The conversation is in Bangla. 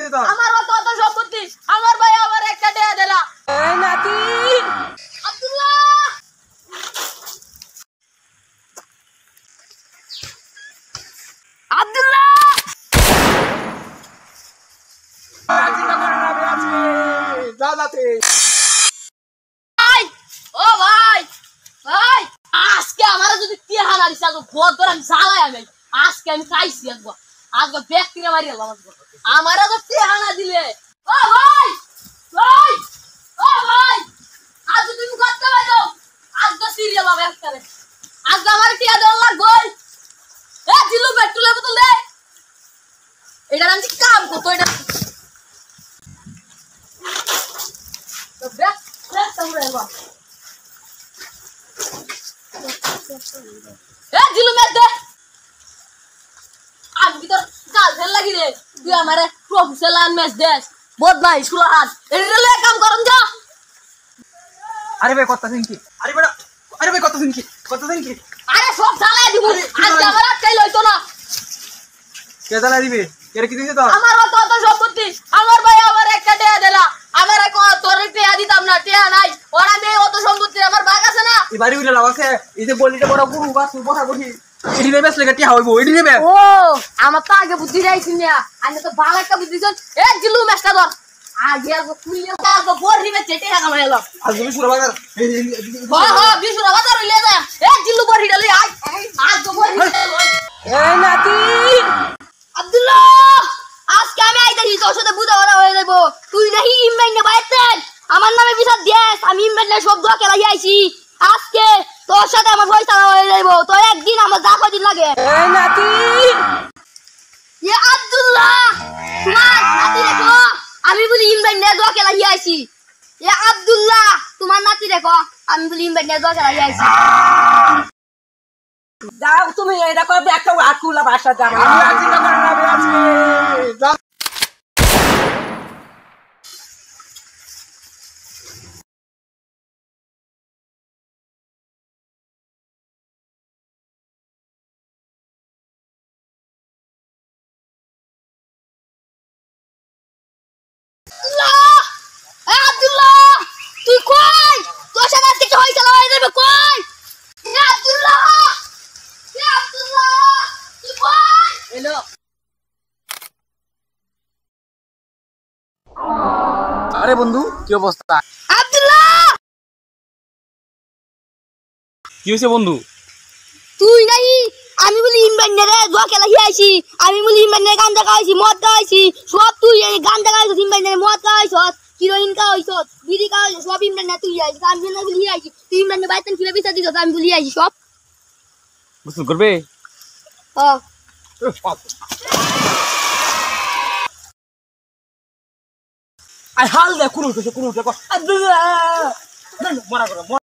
দিত আমার কত সম্পত্তি আমার ভাই আমার একটা টাকা দেলা এই নাতি আব্দুল্লাহ আব্দুল্লাহ চিন্তা করে না আমি আছি যা যাতে ভাই ও ভাই ভাই আজকে আমারে যদি টিহা না দিছ তো বহুত করে আমি জ্বালাই আমি আজকে আমি খাইছি একবার আজকে ব্যক্তিরে মারি আল্লাহ আমারে তো টিহা না দিলে ও ভাই ভাই ও ভাই আজ তুমি করতে পারো আজ তো সিরিয়াল হবে একবারে আজ আমার টিহা দেওয়া লাগবে এ জিলু পেট্রোলের বোতল দে এটা আমি কাম করতে এটা তো ব্যাক ব্যাক সামনে এলো এ জিলু মেট দে আমি তোর কাল ফেল লাগি রে তুই আমারে প্রফেশনাল ম্যাচ দেস বদনা স্কুল হাত এটা লে কাম করন যা আরে ভাই কত দিন কি আরে বড় আরে ভাই কত দিন কি আরে সব জ্বালাই দিব আজকে আমার আটকাই লইতো না কে জ্বালা দিবে কে কি দিছে তো আমার কত সম্পত্তি আমার ভাই আমার একটা টাকা দেলা আমার তোর টাকা দিতাম না টাকা নাই ওর আমি অত সম্পত্তি আমার ভাগ আছে না এই বাড়ি উইলা লাগাছে এই যে বলিতে বড় গরু বাস বসা বসি এডি নেবে লেগাটি হইবো এডি নেবে ও আমার তো আগে বুদ্ধি রাইছি না আমি তো ভালো একটা বুদ্ধি দিছন এ জিলু মেস্টা ধর আগে তো কুলিয়ে তো বড়িবে চেটে টাকা মাইলো আজ তুমি সুরা বাজার হ্যাঁ বিশুরা বাজার লইলে যা এ জিলু বড়ি ডালি আজ তো বড়ি এই নাতি আব্দুল্লাহ আজকে আমি আইতাছি তোর সাথে বুঝা হয়ে যাইব তুই নাহি ইমরান না বাইতেন আমার নামে বিচার দিয়েস আমি ইমরান না সব দোয়া খেলাই আইছি আজকে তোর সাথে আমার পয়সা হয়ে যাইব তোর একদিন আমার যা কদিন লাগে এই নাতি এ আব্দুল্লাহ তোমার নাতি দেখো আমি বলি ইমরান না দোয়া খেলাই আইছি এ আব্দুল্লাহ তোমার নাতি দেখো আমি বলি ইমরান না দোয়া খেলাই আইছি যাও তুমি এটা করবে একটা আকুলা ভাষা জানো আমি চিন্তা করে না আমি আছি যা আব্দুল্লাহ তুই কই তোর সাথে আজকে কি হইছে হয়ে যাবে কই আব্দুল্লাহ তুই কই হ্যালো আরে বন্ধু কি অবস্থা আব্দুল্লাহ কি হইছে বন্ধু তুই নাই আমি বলি ইমরান রে দোয়া খেলা আইছি আমি বলি ইমরান রে গান দেখাইছি মদ গাইছি সব তুই এই গান দেখাইছিস ইমরান রে মদ গাইছস হিরোইন গাইছস বিড়ি গাইছস সব ইমরান না তুই আইছিস আমি না বলি আইছি তুই ইমরান রে বাইতেন কিভাবে বিচার দিছস আমি বলি আইছি সব গোসল করবে হ্যাঁ আই হাল দে কোন উঠে আব্দুল্লাহ মরা করো